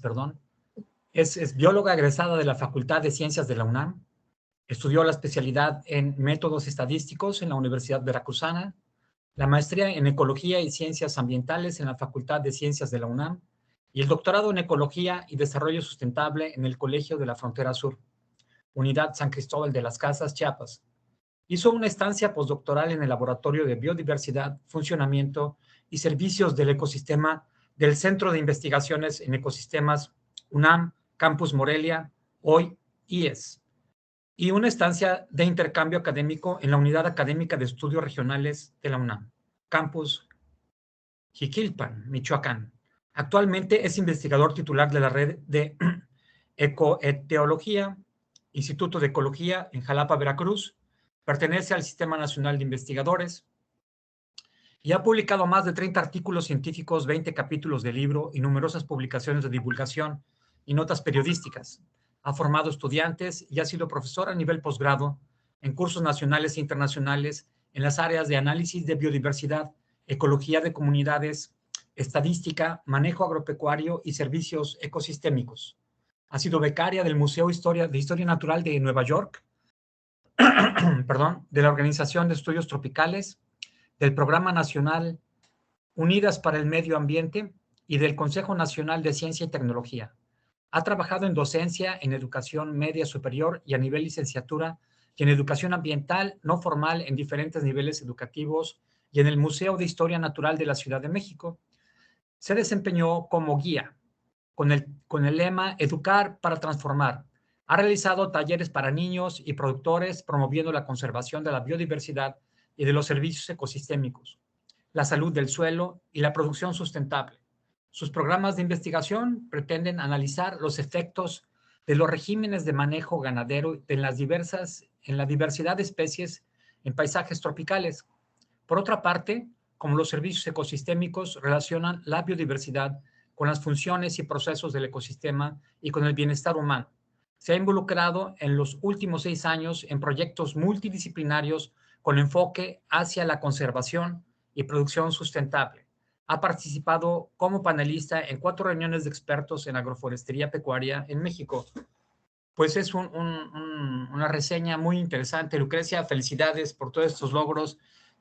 perdón. Es bióloga egresada de la Facultad de Ciencias de la UNAM. Estudió la especialidad en métodos estadísticos en la Universidad Veracruzana, la maestría en Ecología y Ciencias Ambientales en la Facultad de Ciencias de la UNAM y el doctorado en Ecología y Desarrollo Sustentable en el Colegio de la Frontera Sur, Unidad San Cristóbal de las Casas, Chiapas. Hizo una estancia postdoctoral en el Laboratorio de Biodiversidad, Funcionamiento y Servicios del Ecosistema del Centro de Investigaciones en Ecosistemas UNAM, Campus Morelia, hoy IES, y una estancia de intercambio académico en la Unidad Académica de Estudios Regionales de la UNAM, Campus Jiquilpan, Michoacán. Actualmente es investigador titular de la red de Ecoeteología, Instituto de Ecología en Jalapa, Veracruz. Pertenece al Sistema Nacional de Investigadores y ha publicado más de 30 artículos científicos, 20 capítulos de libro y numerosas publicaciones de divulgación y notas periodísticas. Ha formado estudiantes y ha sido profesor a nivel posgrado en cursos nacionales e internacionales en las áreas de análisis de biodiversidad, ecología de comunidades, estadística, manejo agropecuario y servicios ecosistémicos. Ha sido becaria del Museo de Historia Natural de Nueva York, perdón, de la Organización de Estudios Tropicales, del Programa Nacional Unidas para el Medio Ambiente y del Consejo Nacional de Ciencia y Tecnología. Ha trabajado en docencia, en educación media superior y a nivel licenciatura y en educación ambiental no formal en diferentes niveles educativos y en el Museo de Historia Natural de la Ciudad de México. Se desempeñó como guía con el lema Educar para Transformar. Ha realizado talleres para niños y productores promoviendo la conservación de la biodiversidad y de los servicios ecosistémicos, la salud del suelo y la producción sustentable. Sus programas de investigación pretenden analizar los efectos de los regímenes de manejo ganadero en la diversidad de especies en paisajes tropicales. Por otra parte, como los servicios ecosistémicos relacionan la biodiversidad con las funciones y procesos del ecosistema y con el bienestar humano. Se ha involucrado en los últimos 6 años en proyectos multidisciplinarios con enfoque hacia la conservación y producción sustentable. Ha participado como panelista en 4 reuniones de expertos en agroforestería pecuaria en México. Pues es una reseña muy interesante. Lucrecia, felicidades por todos estos logros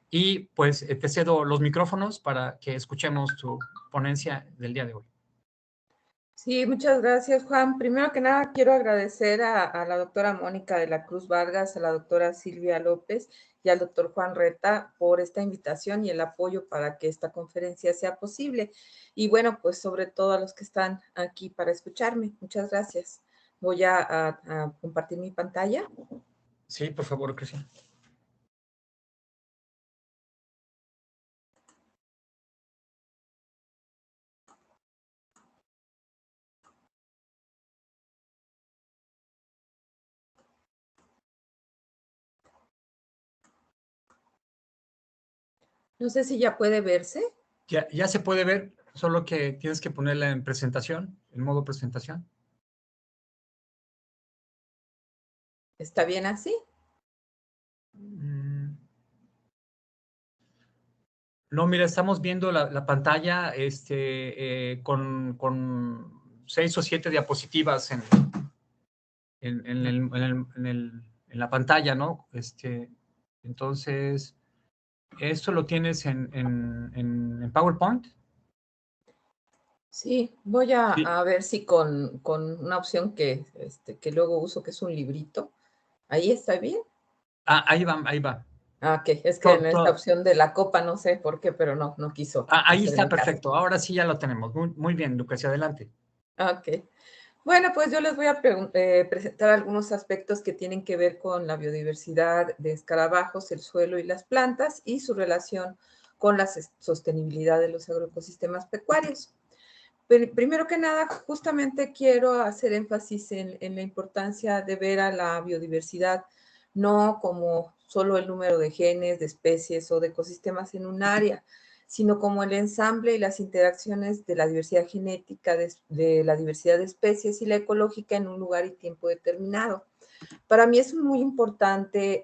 y pues te cedo los micrófonos para que escuchemos tu ponencia del día de hoy. Sí, muchas gracias, Juan. Primero que nada, quiero agradecer a la doctora Mónica de la Cruz Vargas, a la doctora Silvia López y al doctor Juan Reta por esta invitación y el apoyo para que esta conferencia sea posible. Y bueno, pues sobre todo a los que están aquí para escucharme. Muchas gracias. Voy a compartir mi pantalla. Sí, por favor, Lucrecia. No sé si ya puede verse. Ya se puede ver, solo que tienes que ponerla en presentación, en modo presentación. ¿Está bien así? No, mira, estamos viendo la pantalla con 6 o 7 diapositivas en la pantalla, ¿no? Entonces, ¿esto lo tienes en PowerPoint? Sí, voy a, Sí. a ver si con una opción que luego uso, que es un librito. ¿Ahí está bien? Ah, ahí va, ahí va. Ah, ok, es que en esta opción de la copa no sé por qué, pero no quiso Ahí está hacerme caso. perfecto. Ahora sí ya lo tenemos. Muy bien, Lucas, adelante. Ok. Bueno, pues yo les voy a presentar algunos aspectos que tienen que ver con la biodiversidad de escarabajos, el suelo y las plantas y su relación con la sostenibilidad de los agroecosistemas pecuarios. Primero que nada, justamente quiero hacer énfasis en la importancia de ver a la biodiversidad no como solo el número de genes, de especies o de ecosistemas en un área, sino como el ensamble y las interacciones de la diversidad genética, de la diversidad de especies y la ecológica en un lugar y tiempo determinado. Para mí es muy importante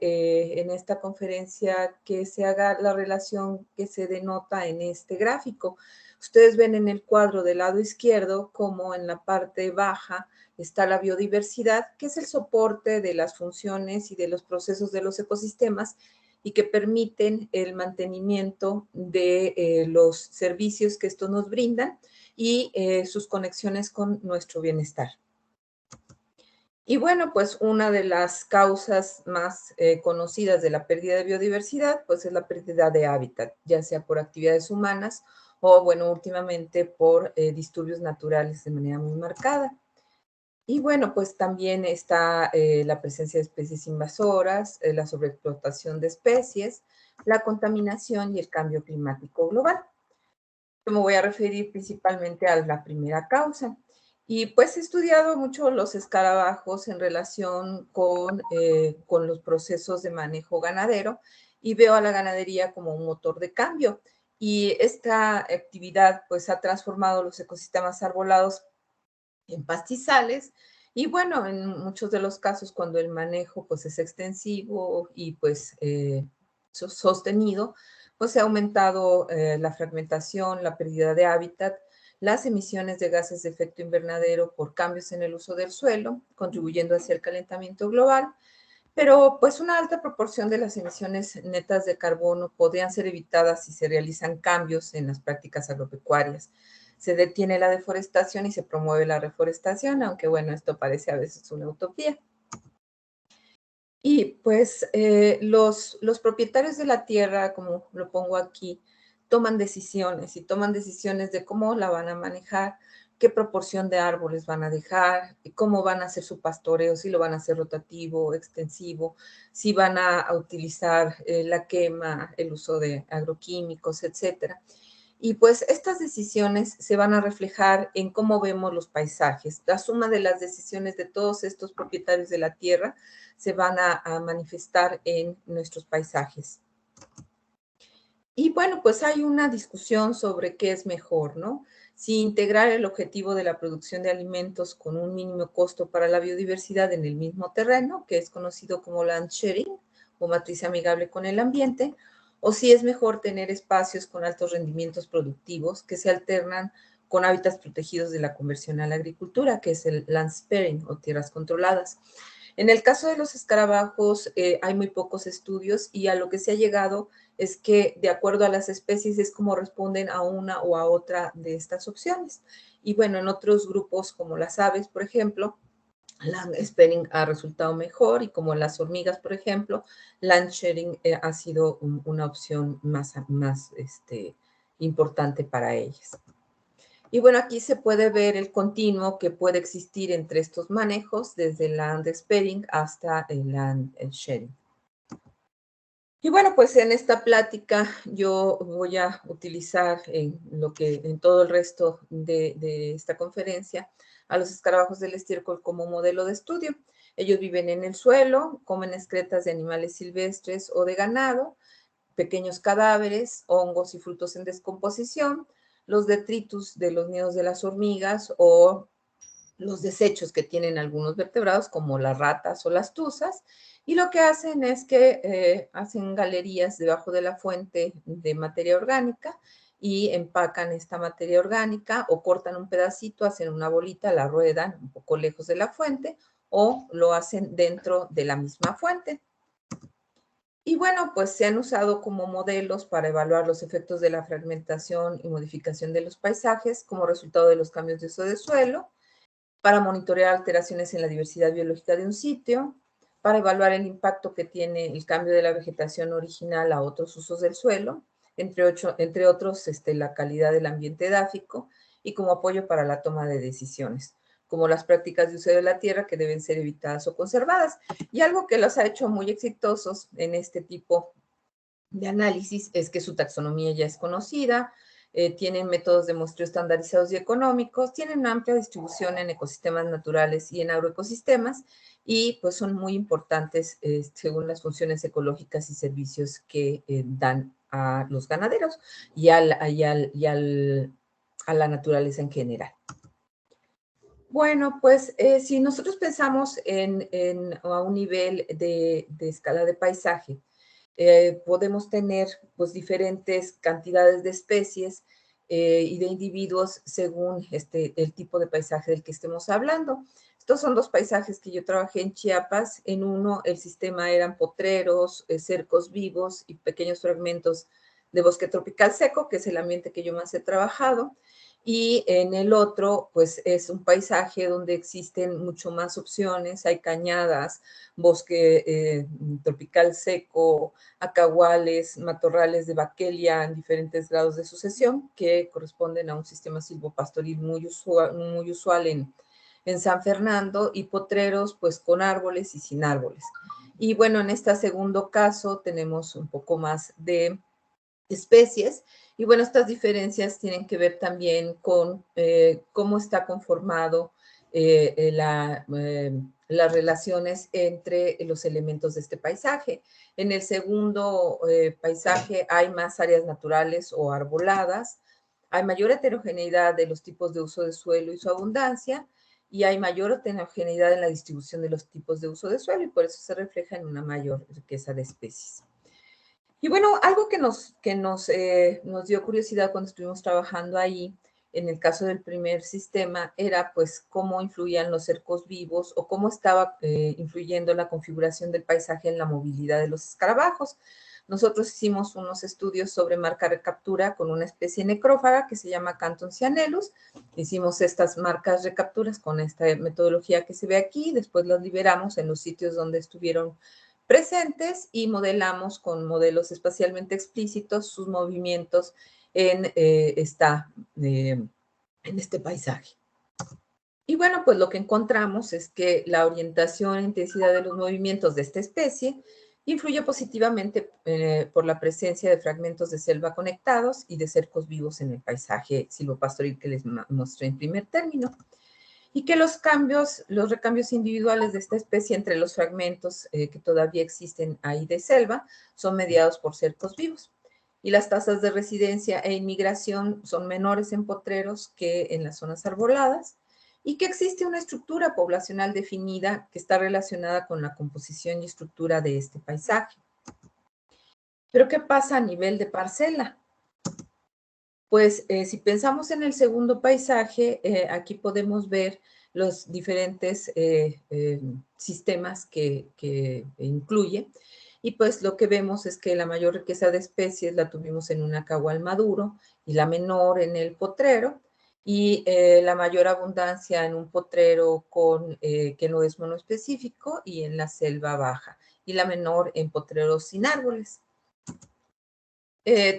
en esta conferencia que se haga la relación que se denota en este gráfico, Ustedes ven en el cuadro del lado izquierdo como en la parte baja está la biodiversidad, que es el soporte de las funciones y de los procesos de los ecosistemas y que permiten el mantenimiento de los servicios que estos nos brindan y sus conexiones con nuestro bienestar. Y bueno, pues una de las causas más conocidas de la pérdida de biodiversidad, pues es la pérdida de hábitat, ya sea por actividades humanas o, bueno, últimamente por disturbios naturales de manera muy marcada. Y bueno, pues también está la presencia de especies invasoras, la sobreexplotación de especies, la contaminación y el cambio climático global. Yo me voy a referir principalmente a la primera causa. Y pues he estudiado mucho los escarabajos en relación con los procesos de manejo ganadero y veo a la ganadería como un motor de cambio. Y esta actividad pues ha transformado los ecosistemas arbolados en pastizales y bueno, en muchos de los casos cuando el manejo pues es extensivo y pues sostenido, pues se ha aumentado la fragmentación, la pérdida de hábitat, las emisiones de gases de efecto invernadero por cambios en el uso del suelo, contribuyendo hacia el calentamiento global, pero pues una alta proporción de las emisiones netas de carbono podrían ser evitadas si se realizan cambios en las prácticas agropecuarias. Se detiene la deforestación y se promueve la reforestación, aunque bueno, esto parece a veces una utopía. Y pues los propietarios de la tierra, como lo pongo aquí, toman decisiones y toman decisiones de cómo la van a manejar, qué proporción de árboles van a dejar, cómo van a hacer su pastoreo, si lo van a hacer rotativo, extensivo, si van a utilizar la quema, el uso de agroquímicos, etcétera. Y pues estas decisiones se van a reflejar en cómo vemos los paisajes. La suma de las decisiones de todos estos propietarios de la tierra se van a manifestar en nuestros paisajes. Y bueno, pues hay una discusión sobre qué es mejor, ¿no? Si integrar el objetivo de la producción de alimentos con un mínimo costo para la biodiversidad en el mismo terreno, que es conocido como land sharing o matriz amigable con el ambiente, o si es mejor tener espacios con altos rendimientos productivos que se alternan con hábitats protegidos de la conversión a la agricultura, que es el land sparing o tierras controladas. En el caso de los escarabajos hay muy pocos estudios y a lo que se ha llegado es que de acuerdo a las especies es como responden a una o a otra de estas opciones. Y bueno, en otros grupos como las aves, por ejemplo, land sparing ha resultado mejor y como las hormigas, por ejemplo, land sharing ha sido una opción más importante para ellas. Y bueno, aquí se puede ver el continuo que puede existir entre estos manejos, desde el land sparing hasta el land sharing. Y bueno, pues en esta plática yo voy a utilizar en todo el resto de esta conferencia a los escarabajos del estiércol como modelo de estudio. Ellos viven en el suelo, comen excretas de animales silvestres o de ganado, pequeños cadáveres, hongos y frutos en descomposición, los detritus de los nidos de las hormigas o los desechos que tienen algunos vertebrados como las ratas o las tuzas, y lo que hacen es que hacen galerías debajo de la fuente de materia orgánica y empacan esta materia orgánica o cortan un pedacito, hacen una bolita, la ruedan un poco lejos de la fuente o lo hacen dentro de la misma fuente. Y bueno, pues se han usado como modelos para evaluar los efectos de la fragmentación y modificación de los paisajes como resultado de los cambios de uso de suelo, para monitorear alteraciones en la diversidad biológica de un sitio, para evaluar el impacto que tiene el cambio de la vegetación original a otros usos del suelo, entre otros la calidad del ambiente edáfico y como apoyo para la toma de decisiones, como las prácticas de uso de la tierra que deben ser evitadas o conservadas. Y algo que los ha hecho muy exitosos en este tipo de análisis es que su taxonomía ya es conocida, tienen métodos de muestreo estandarizados y económicos, tienen una amplia distribución en ecosistemas naturales y en agroecosistemas y pues son muy importantes según las funciones ecológicas y servicios que dan a los ganaderos y a la naturaleza en general. Bueno, pues si nosotros pensamos a un nivel de escala de paisaje, podemos tener pues diferentes cantidades de especies y de individuos según el tipo de paisaje del que estemos hablando. Estos son dos paisajes que yo trabajé en Chiapas. En uno el sistema eran potreros, cercos vivos y pequeños fragmentos de bosque tropical seco, que es el ambiente que yo más he trabajado. Y en el otro, pues es un paisaje donde existen mucho más opciones, hay cañadas, bosque tropical seco, acahuales, matorrales de Baquelia en diferentes grados de sucesión que corresponden a un sistema silvopastoril muy usual en San Fernando, y potreros pues con árboles y sin árboles. Y bueno, en este segundo caso tenemos un poco más de especies. Y bueno, estas diferencias tienen que ver también con cómo está conformado las relaciones entre los elementos de este paisaje. En el segundo paisaje hay más áreas naturales o arboladas, hay mayor heterogeneidad de los tipos de uso de suelo y su abundancia, y hay mayor heterogeneidad en la distribución de los tipos de uso de suelo, y por eso se refleja en una mayor riqueza de especies. Y bueno, algo que nos dio curiosidad cuando estuvimos trabajando ahí, en el caso del primer sistema, era pues cómo influían los cercos vivos o cómo estaba influyendo la configuración del paisaje en la movilidad de los escarabajos. Nosotros hicimos unos estudios sobre marca recaptura con una especie necrófaga que se llama Canton cyanellus. Hicimos estas marcas recapturas con esta metodología que se ve aquí, después las liberamos en los sitios donde estuvieron presentes y modelamos con modelos espacialmente explícitos sus movimientos en este paisaje. Y bueno, pues lo que encontramos es que la orientación e intensidad de los movimientos de esta especie influye positivamente por la presencia de fragmentos de selva conectados y de cercos vivos en el paisaje silvopastoril que les mostré en primer término. Y que los recambios individuales de esta especie entre los fragmentos que todavía existen ahí de selva son mediados por cercos vivos. Y las tasas de residencia e inmigración son menores en potreros que en las zonas arboladas, y que existe una estructura poblacional definida que está relacionada con la composición y estructura de este paisaje. Pero ¿qué pasa a nivel de parcela? Pues si pensamos en el segundo paisaje, aquí podemos ver los diferentes sistemas que incluye. Y pues lo que vemos es que la mayor riqueza de especies la tuvimos en un acahual maduro y la menor en el potrero, y la mayor abundancia en un potrero que no es monoespecífico y en la selva baja, y la menor en potreros sin árboles.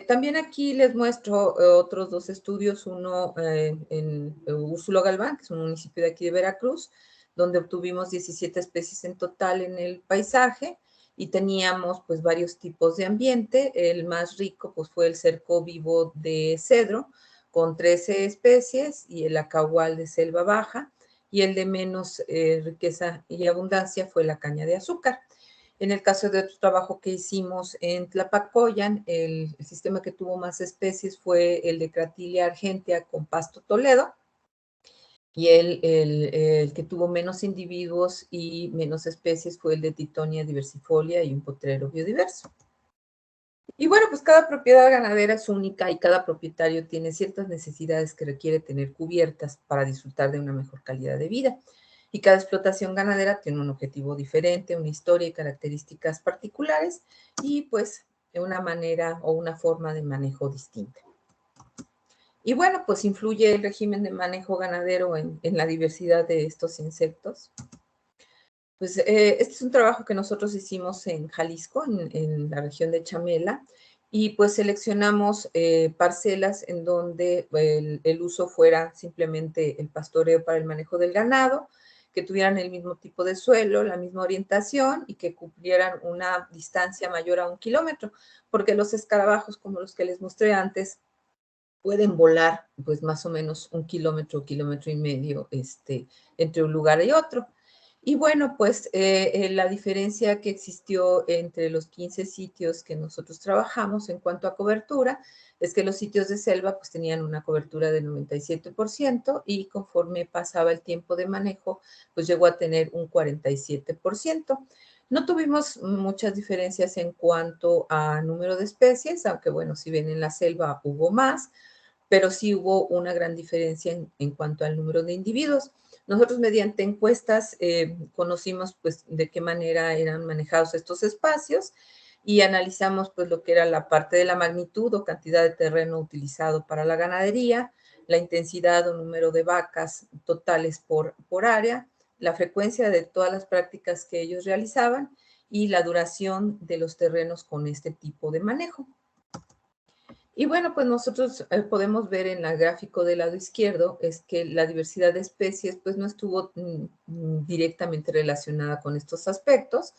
También aquí les muestro otros dos estudios, uno en Úrsulo Galván, que es un municipio de aquí de Veracruz, donde obtuvimos 17 especies en total en el paisaje, y teníamos pues varios tipos de ambiente. El más rico pues fue el cerco vivo de cedro, con 13 especies, y el acahual de selva baja, y el de menos riqueza y abundancia fue la caña de azúcar. En el caso de otro trabajo que hicimos en Tlapacoyan, el sistema que tuvo más especies fue el de Cratilia argentea con pasto Toledo, y el que tuvo menos individuos y menos especies fue el de Titonia diversifolia y un potrero biodiverso. Y bueno, pues cada propiedad ganadera es única y cada propietario tiene ciertas necesidades que requiere tener cubiertas para disfrutar de una mejor calidad de vida. Y cada explotación ganadera tiene un objetivo diferente, una historia y características particulares, y pues una manera o una forma de manejo distinta. Y bueno, pues influye el régimen de manejo ganadero en la diversidad de estos insectos. Pues este es un trabajo que nosotros hicimos en Jalisco, en la región de Chamela, y pues seleccionamos parcelas en donde el uso fuera simplemente el pastoreo para el manejo del ganado, que tuvieran el mismo tipo de suelo, la misma orientación, y que cumplieran una distancia mayor a 1 kilómetro, porque los escarabajos, como los que les mostré antes, pueden volar pues más o menos 1 kilómetro, kilómetro y medio entre un lugar y otro. Y bueno, pues la diferencia que existió entre los 15 sitios que nosotros trabajamos en cuanto a cobertura es que los sitios de selva pues tenían una cobertura del 97%, y conforme pasaba el tiempo de manejo pues llegó a tener un 47%. No tuvimos muchas diferencias en cuanto a número de especies, aunque bueno, si bien en la selva hubo más, pero sí hubo una gran diferencia en cuanto al número de individuos. Nosotros mediante encuestas conocimos pues de qué manera eran manejados estos espacios y analizamos pues lo que era la parte de la magnitud o cantidad de terreno utilizado para la ganadería, la intensidad o número de vacas totales por área, la frecuencia de todas las prácticas que ellos realizaban y la duración de los terrenos con este tipo de manejo. Y bueno, pues nosotros podemos ver en el gráfico del lado izquierdo es que la diversidad de especies pues no estuvo directamente relacionada con estos aspectos,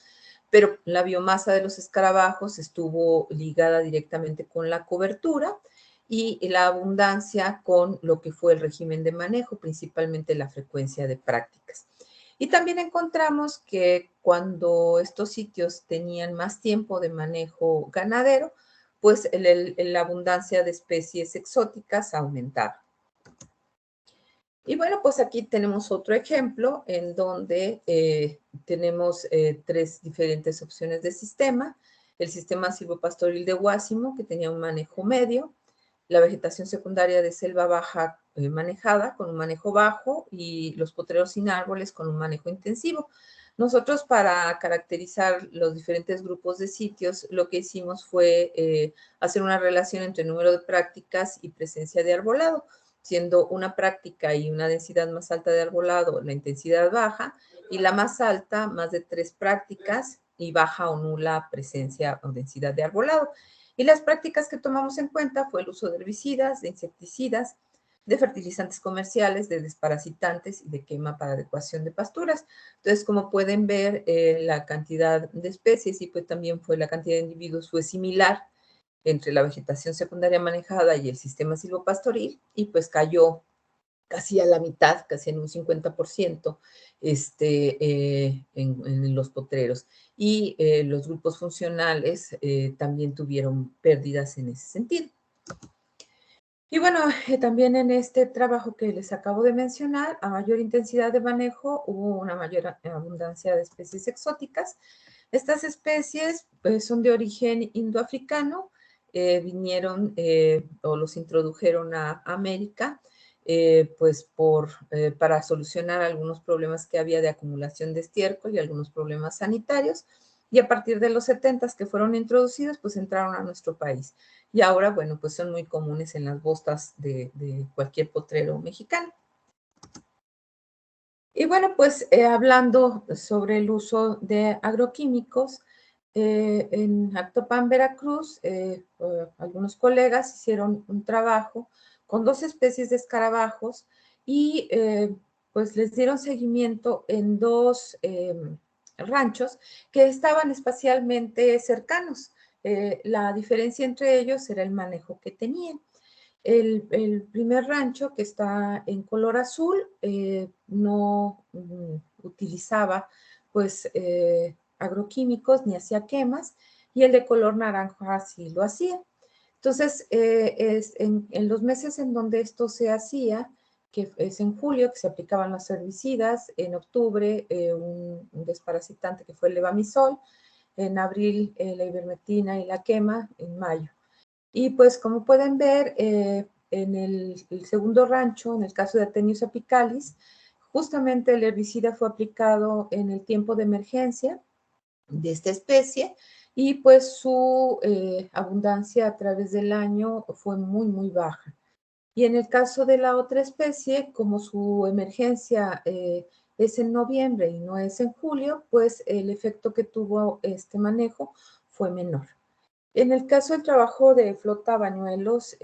pero la biomasa de los escarabajos estuvo ligada directamente con la cobertura y la abundancia con lo que fue el régimen de manejo, principalmente la frecuencia de prácticas. Y también encontramos que cuando estos sitios tenían más tiempo de manejo ganadero, pues la abundancia de especies exóticas aumentaba. Y bueno, pues aquí tenemos otro ejemplo en donde tenemos tres diferentes opciones de sistema. El sistema silvopastoril de Guásimo, que tenía un manejo medio, la vegetación secundaria de selva baja manejada con un manejo bajo y los potreros sin árboles con un manejo intensivo. Nosotros para caracterizar los diferentes grupos de sitios, lo que hicimos fue hacer una relación entre número de prácticas y presencia de arbolado, siendo una práctica y una densidad más alta de arbolado la intensidad baja y la más alta más de 3 prácticas y baja o nula presencia o densidad de arbolado. Y las prácticas que tomamos en cuenta fue el uso de herbicidas, de insecticidas, de fertilizantes comerciales, de desparasitantes y de quema para adecuación de pasturas. Entonces, como pueden ver, la cantidad de especies y pues también fue la cantidad de individuos fue similar entre la vegetación secundaria manejada y el sistema silvopastoril y pues cayó casi a la mitad, casi en un 50% en los potreros. Y los grupos funcionales también tuvieron pérdidas en ese sentido. Y bueno, también en este trabajo que les acabo de mencionar, a mayor intensidad de manejo hubo una mayor abundancia de especies exóticas. Estas especies pues, son de origen indoafricano, vinieron o los introdujeron a América pues para solucionar algunos problemas que había de acumulación de estiércol y algunos problemas sanitarios. Y a partir de los 70s que fueron introducidos, pues entraron a nuestro país. Y ahora, bueno, pues son muy comunes en las bostas de cualquier potrero mexicano. Y bueno, pues hablando sobre el uso de agroquímicos, en Actopan, Veracruz, algunos colegas hicieron un trabajo con 2 especies de escarabajos y pues les dieron seguimiento en 2 ranchos que estaban espacialmente cercanos. La diferencia entre ellos era el manejo que tenían. El primer rancho, que está en color azul, no utilizaba pues agroquímicos ni hacía quemas, y el de color naranja sí lo hacía. Entonces, en los meses en donde esto se hacía, que es en julio, que se aplicaban los herbicidas, en octubre un desparasitante que fue el levamisol, en abril la ivermectina y la quema, en mayo. Y pues como pueden ver, en el segundo rancho, en el caso de Athenius apicalis, justamente el herbicida fue aplicado en el tiempo de emergencia de esta especie y pues su abundancia a través del año fue muy, muy baja. Y en el caso de la otra especie, como su emergencia es en noviembre y no es en julio, pues el efecto que tuvo este manejo fue menor. En el caso del trabajo de Flota Bañuelos,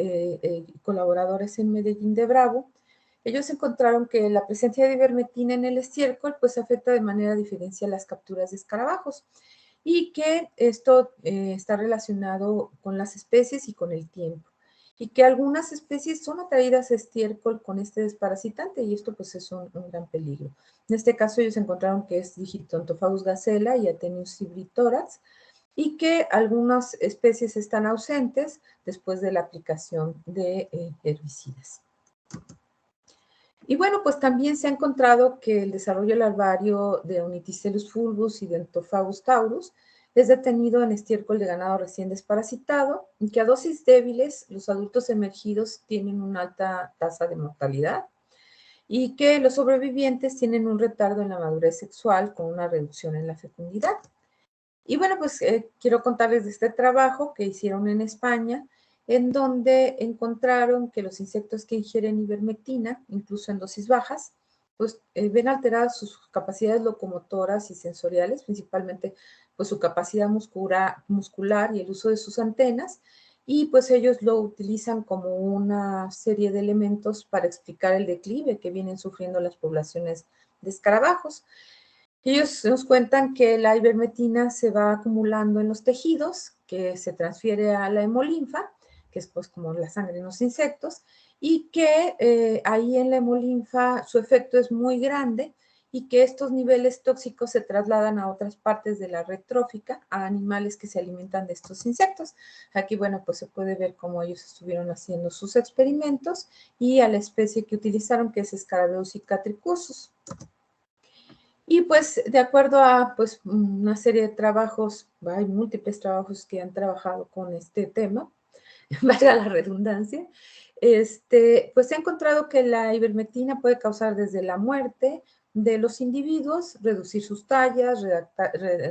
colaboradores en Medellín de Bravo, ellos encontraron que la presencia de ivermectina en el estiércol pues afecta de manera diferencial las capturas de escarabajos y que esto está relacionado con las especies y con el tiempo, y que algunas especies son atraídas a estiércol con este desparasitante y esto pues es un gran peligro. En este caso ellos encontraron que es Digitontophagus gazella y Athenius cibritorax, y que algunas especies están ausentes después de la aplicación de herbicidas. Y bueno, pues también se ha encontrado que el desarrollo larvario de Ornithicetus fulvus y de Entophagus taurus es detenido en estiércol de ganado recién desparasitado y que a dosis débiles los adultos emergidos tienen una alta tasa de mortalidad y que los sobrevivientes tienen un retardo en la madurez sexual con una reducción en la fecundidad. Y bueno, pues quiero contarles de este trabajo que hicieron en España, en donde encontraron que los insectos que ingieren ivermectina, incluso en dosis bajas, pues ven alteradas sus capacidades locomotoras y sensoriales, principalmente pues su capacidad muscular y el uso de sus antenas, y pues ellos lo utilizan como una serie de elementos para explicar el declive que vienen sufriendo las poblaciones de escarabajos. Ellos nos cuentan que la ivermectina se va acumulando en los tejidos, que se transfiere a la hemolinfa, que es pues como la sangre en los insectos, y que ahí en la hemolinfa su efecto es muy grande y que estos niveles tóxicos se trasladan a otras partes de la red trófica, a animales que se alimentan de estos insectos. Aquí, bueno, pues se puede ver cómo ellos estuvieron haciendo sus experimentos y a la especie que utilizaron, que es Scarabeus cicatricursus. Y pues de acuerdo a pues una serie de trabajos, hay múltiples trabajos que han trabajado con este tema, valga la redundancia, pues se ha encontrado que la ivermectina puede causar desde la muerte de los individuos, reducir sus tallas,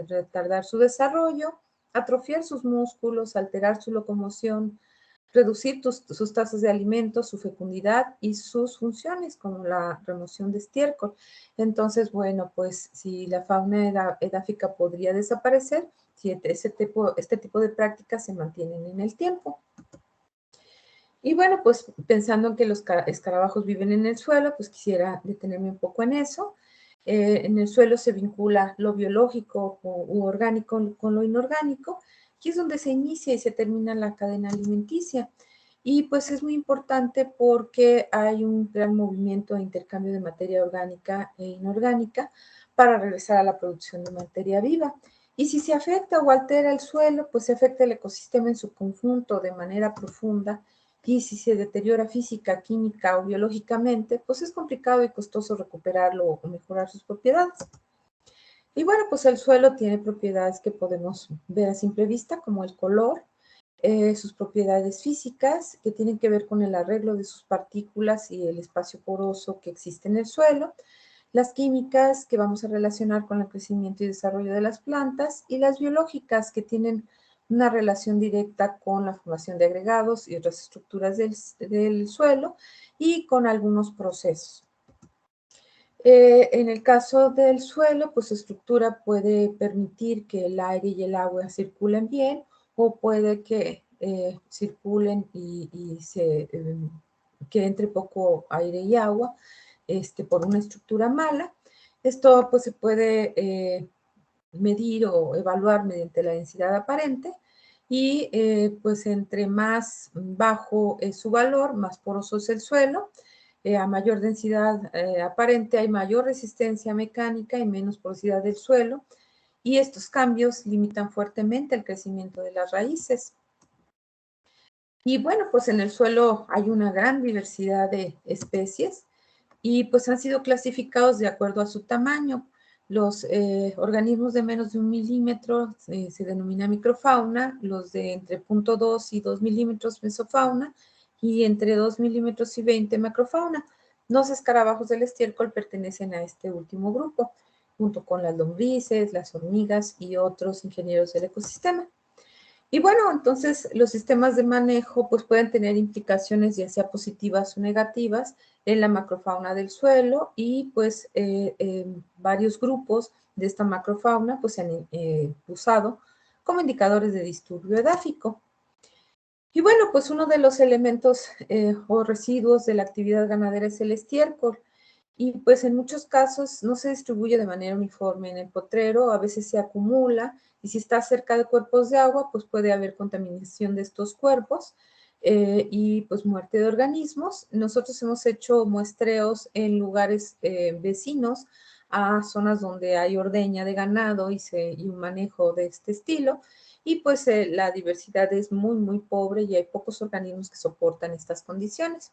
retardar su desarrollo, atrofiar sus músculos, alterar su locomoción, reducir sus tasas de alimentos, su fecundidad y sus funciones, como la remoción de estiércol. Entonces, bueno, pues si la fauna edáfica podría desaparecer, si este tipo de prácticas se mantienen en el tiempo. Y bueno, pues pensando en que los escarabajos viven en el suelo, pues quisiera detenerme un poco en eso. En el suelo se vincula lo biológico u orgánico con lo inorgánico, y es donde se inicia y se termina la cadena alimenticia. Y pues es muy importante porque hay un gran movimiento de intercambio de materia orgánica e inorgánica para regresar a la producción de materia viva. Y si se afecta o altera el suelo, pues se afecta el ecosistema en su conjunto de manera profunda, y si se deteriora física, química o biológicamente, pues es complicado y costoso recuperarlo o mejorar sus propiedades. Y bueno, pues el suelo tiene propiedades que podemos ver a simple vista, como el color, sus propiedades físicas, que tienen que ver con el arreglo de sus partículas y el espacio poroso que existe en el suelo, las químicas que vamos a relacionar con el crecimiento y desarrollo de las plantas, y las biológicas que tienen una relación directa con la formación de agregados y otras estructuras del suelo y con algunos procesos. En el caso del suelo, pues su estructura puede permitir que el aire y el agua circulen bien, o puede que circulen y que entre poco aire y agua por una estructura mala. Esto pues se puede medir o evaluar mediante la densidad aparente, y pues entre más bajo es su valor, más poroso es el suelo. A mayor densidad aparente hay mayor resistencia mecánica y menos porosidad del suelo, y estos cambios limitan fuertemente el crecimiento de las raíces. Y bueno, pues en el suelo hay una gran diversidad de especies y pues han sido clasificados de acuerdo a su tamaño. Los organismos de menos de 1 milímetro se denomina microfauna, los de entre 0.2 y 2 milímetros mesofauna, y entre 2 milímetros y 20 macrofauna. Los escarabajos del estiércol pertenecen a este último grupo, junto con las lombrices, las hormigas y otros ingenieros del ecosistema. Y bueno, entonces los sistemas de manejo pues pueden tener implicaciones ya sea positivas o negativas en la macrofauna del suelo, y pues varios grupos de esta macrofauna pues se han usado como indicadores de disturbio edáfico. Y bueno, pues uno de los elementos o residuos de la actividad ganadera es el estiércol. Y pues en muchos casos no se distribuye de manera uniforme en el potrero, a veces se acumula, y si está cerca de cuerpos de agua, pues puede haber contaminación de estos cuerpos y pues muerte de organismos. Nosotros hemos hecho muestreos en lugares vecinos a zonas donde hay ordeña de ganado y un manejo de este estilo, y pues la diversidad es muy, muy pobre y hay pocos organismos que soportan estas condiciones.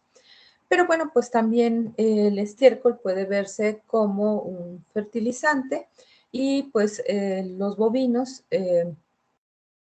Pero bueno, pues también el estiércol puede verse como un fertilizante, y pues los bovinos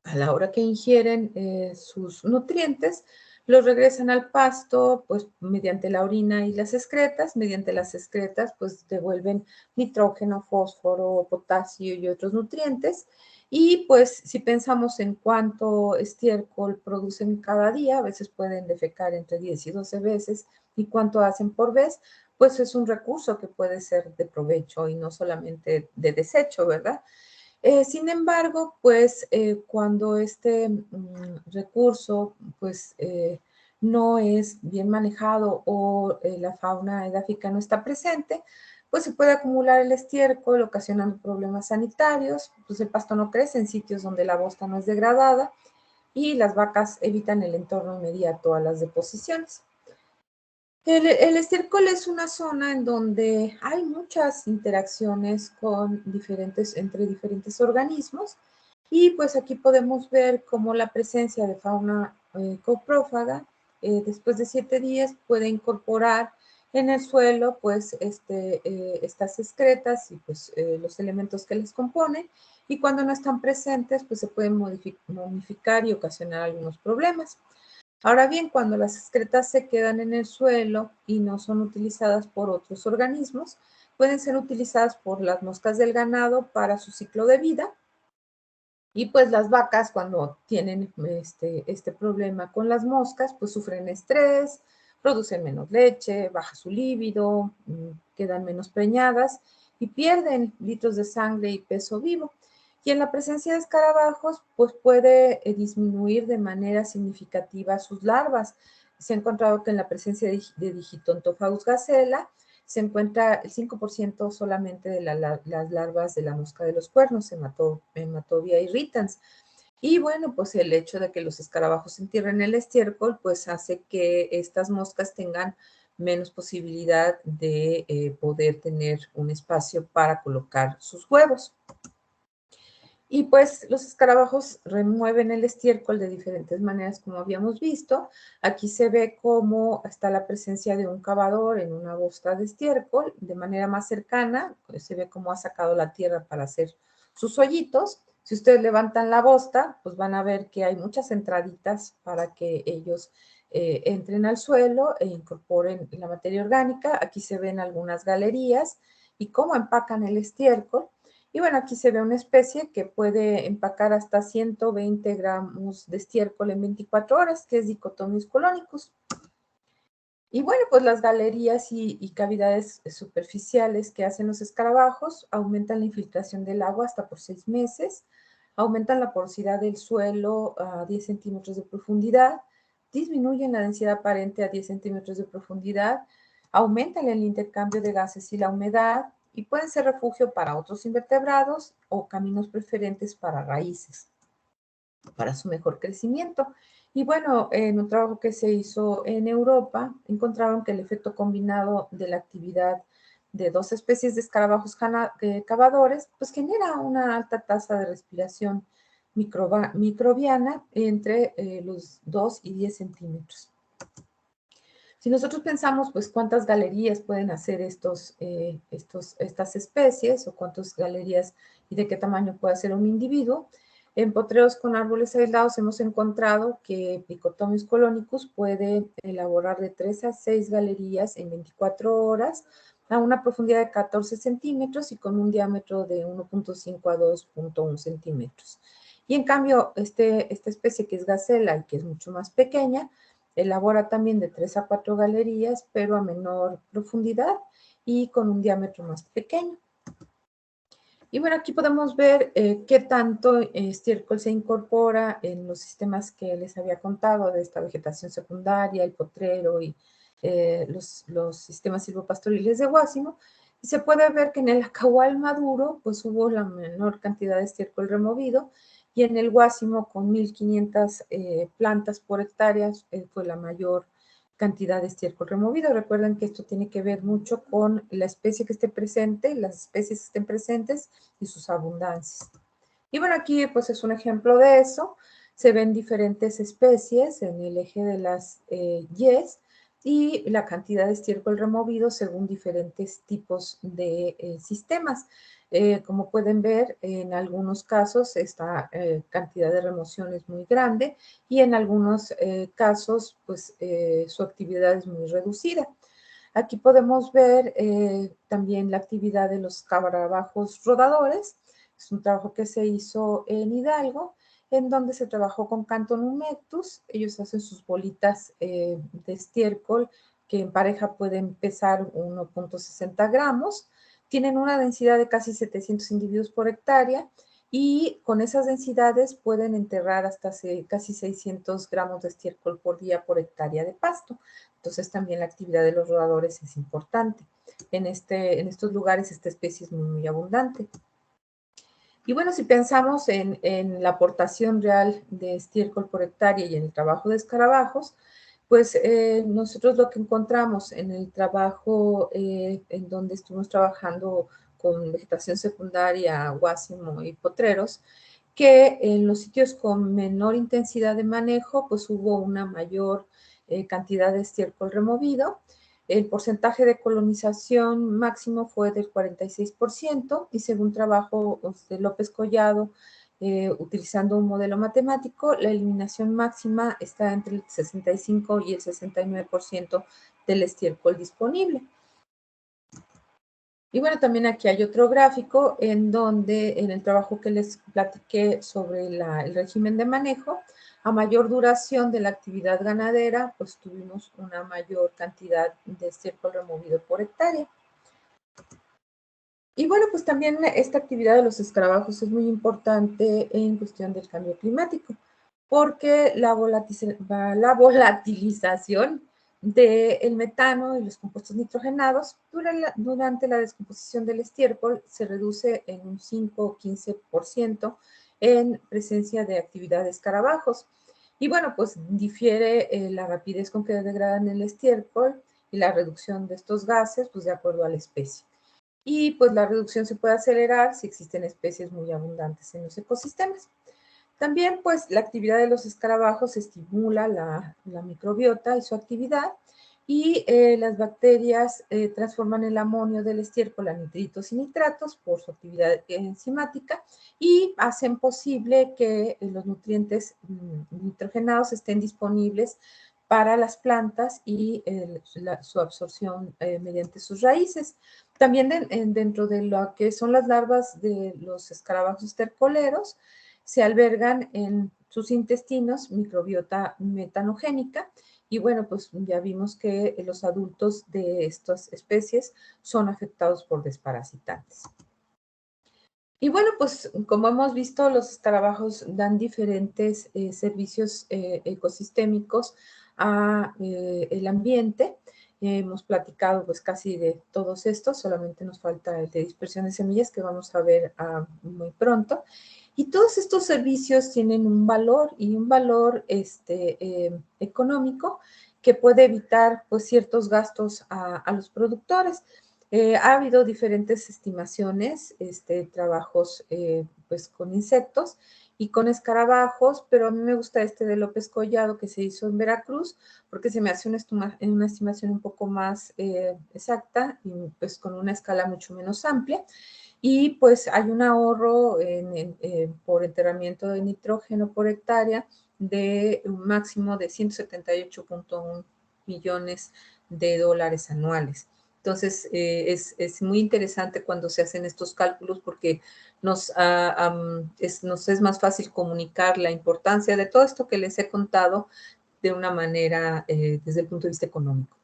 a la hora que ingieren sus nutrientes, los regresan al pasto, pues mediante la orina y las excretas. Mediante las excretas, pues devuelven nitrógeno, fósforo, potasio y otros nutrientes. Y pues si pensamos en cuánto estiércol producen cada día, a veces pueden defecar entre 10 y 12 veces, y cuánto hacen por vez, pues es un recurso que puede ser de provecho y no solamente de desecho, ¿verdad? Sin embargo, pues cuando este recurso pues no es bien manejado o la fauna edáfica no está presente, pues se puede acumular el estiércol ocasionando problemas sanitarios, pues el pasto no crece en sitios donde la bosta no es degradada y las vacas evitan el entorno inmediato a las deposiciones. El estiércol es una zona en donde hay muchas interacciones entre diferentes organismos, y pues aquí podemos ver cómo la presencia de fauna coprófaga después de 7 días puede incorporar en el suelo pues estas excretas y pues los elementos que les componen, y cuando no están presentes pues se pueden momificar y ocasionar algunos problemas. Ahora bien, cuando las excretas se quedan en el suelo y no son utilizadas por otros organismos, pueden ser utilizadas por las moscas del ganado para su ciclo de vida. Y pues las vacas, cuando tienen este problema con las moscas, pues sufren estrés, producen menos leche, baja su líbido, quedan menos preñadas y pierden litros de sangre y peso vivo. Y en la presencia de escarabajos, pues puede disminuir de manera significativa sus larvas. Se ha encontrado que en la presencia de Digitontophagous gazella se encuentra el 5% solamente de las larvas de la mosca de los cuernos, Hematovia irritans. Y bueno, pues el hecho de que los escarabajos entierren el estiércol, pues hace que estas moscas tengan menos posibilidad de poder tener un espacio para colocar sus huevos. Y pues los escarabajos remueven el estiércol de diferentes maneras, como habíamos visto. Aquí se ve cómo está la presencia de un cavador en una bosta de estiércol. De manera más cercana, se ve cómo ha sacado la tierra para hacer sus hoyitos. Si ustedes levantan la bosta, pues van a ver que hay muchas entraditas para que ellos entren al suelo e incorporen la materia orgánica. Aquí se ven algunas galerías y cómo empacan el estiércol. Y bueno, aquí se ve una especie que puede empacar hasta 120 gramos de estiércol en 24 horas, que es Dicotomys colonicus. Y bueno, pues las galerías y cavidades superficiales que hacen los escarabajos aumentan la infiltración del agua hasta por 6 meses, aumentan la porosidad del suelo a 10 centímetros de profundidad, disminuyen la densidad aparente a 10 centímetros de profundidad, aumentan el intercambio de gases y la humedad, y pueden ser refugio para otros invertebrados o caminos preferentes para raíces, para su mejor crecimiento. Y bueno, en un trabajo que se hizo en Europa, encontraron que el efecto combinado de la actividad de 2 especies de escarabajos cavadores, pues genera una alta tasa de respiración microbiana entre los 2 y 10 centímetros. Si nosotros pensamos, pues, cuántas galerías pueden hacer estas especies o cuántas galerías y de qué tamaño puede hacer un individuo, en potreros con árboles aislados hemos encontrado que Dicotomys colonicus puede elaborar de 3 a 6 galerías en 24 horas a una profundidad de 14 centímetros y con un diámetro de 1.5 a 2.1 centímetros. Y en cambio, esta especie que es gacela y que es mucho más pequeña, elabora también de 3 a 4 galerías, pero a menor profundidad y con un diámetro más pequeño. Y bueno, aquí podemos ver qué tanto estiércol se incorpora en los sistemas que les había contado de esta vegetación secundaria, el potrero y los sistemas silvopastoriles de Guásimo. Y se puede ver que en el acahual maduro, pues hubo la menor cantidad de estiércol removido, y en el Guásimo, con 1.500 plantas por hectárea, fue la mayor cantidad de estiércol removido. Recuerden que esto tiene que ver mucho con la especie que esté presente, las especies que estén presentes y sus abundancias. Y bueno, aquí pues es un ejemplo de eso. Se ven diferentes especies en el eje de las Yes, y la cantidad de estiércol removido según diferentes tipos de sistemas. Como pueden ver, en algunos casos esta cantidad de remoción es muy grande y en algunos casos pues su actividad es muy reducida. Aquí podemos ver también la actividad de los escarabajos rodadores. Es un trabajo que se hizo en Hidalgo, en donde se trabajó con Canton humectus. Ellos hacen sus bolitas de estiércol que en pareja pueden pesar 1.60 gramos. Tienen una densidad de casi 700 individuos por hectárea y con esas densidades pueden enterrar hasta casi 600 gramos de estiércol por día por hectárea de pasto. Entonces también la actividad de los rodadores es importante. En estos lugares esta especie es muy, muy abundante. Y bueno, si pensamos en la aportación real de estiércol por hectárea y en el trabajo de escarabajos, pues nosotros lo que encontramos en el trabajo en donde estuvimos trabajando con vegetación secundaria, guásimo y potreros, que en los sitios con menor intensidad de manejo, pues hubo una mayor cantidad de estiércol removido. El porcentaje de colonización máximo fue del 46% y según trabajo de López Collado, utilizando un modelo matemático, la eliminación máxima está entre el 65 y el 69% del estiércol disponible. Y bueno, también aquí hay otro gráfico en donde en el trabajo que les platiqué sobre el régimen de manejo, a mayor duración de la actividad ganadera, pues tuvimos una mayor cantidad de estiércol removido por hectárea. Y bueno, pues también esta actividad de los escarabajos es muy importante en cuestión del cambio climático, porque la volatilización del metano y los compuestos nitrogenados durante la descomposición del estiércol se reduce en un 5 o 15% en presencia de actividad de escarabajos. Y bueno, pues difiere la rapidez con que degradan el estiércol y la reducción de estos gases, pues de acuerdo a la especie. Y pues la reducción se puede acelerar si existen especies muy abundantes en los ecosistemas. También pues la actividad de los escarabajos estimula la microbiota y su actividad y las bacterias transforman el amonio del estiércol a nitritos y nitratos por su actividad enzimática y hacen posible que los nutrientes nitrogenados estén disponibles para las plantas y su absorción mediante sus raíces. También dentro de lo que son las larvas de los escarabajos estercoleros, se albergan en sus intestinos microbiota metanogénica y bueno, pues ya vimos que los adultos de estas especies son afectados por desparasitantes. Y bueno, pues como hemos visto, los escarabajos dan diferentes servicios ecosistémicos a el ambiente. Hemos platicado pues casi de todos estos, solamente nos falta el de dispersión de semillas que vamos a ver muy pronto. Y todos estos servicios tienen un valor y un valor económico que puede evitar pues ciertos gastos a los productores. Ha habido diferentes estimaciones, trabajos pues con insectos y con escarabajos, pero a mí me gusta este de López Collado que se hizo en Veracruz, porque se me hace una estimación un poco más exacta y pues con una escala mucho menos amplia. Y pues hay un ahorro por enterramiento de nitrógeno por hectárea de un máximo de 178.1 millones de dólares anuales. Entonces, es muy interesante cuando se hacen estos cálculos porque nos es más fácil comunicar la importancia de todo esto que les he contado de una manera desde el punto de vista económico.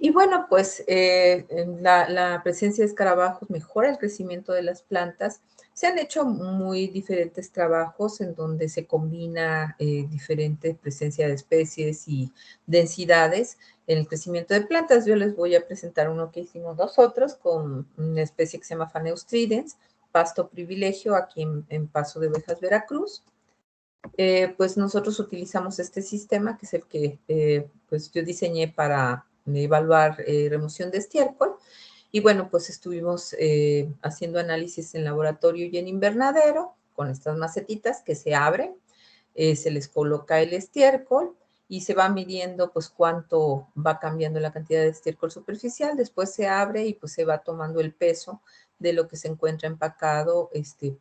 Y bueno, pues la presencia de escarabajos mejora el crecimiento de las plantas. Se han hecho muy diferentes trabajos en donde se combina diferente presencia de especies y densidades en el crecimiento de plantas. Yo les voy a presentar uno que hicimos nosotros con una especie que se llama Phaneus tridens, pasto privilegio aquí en Paso de Ovejas, Veracruz. Pues nosotros utilizamos este sistema que es el que pues yo diseñé para evaluar remoción de estiércol. Y bueno, pues estuvimos haciendo análisis en laboratorio y en invernadero con estas macetitas que se abren, se les coloca el estiércol y se va midiendo pues cuánto va cambiando la cantidad de estiércol superficial. Después se abre y pues se va tomando el peso de lo que se encuentra empacado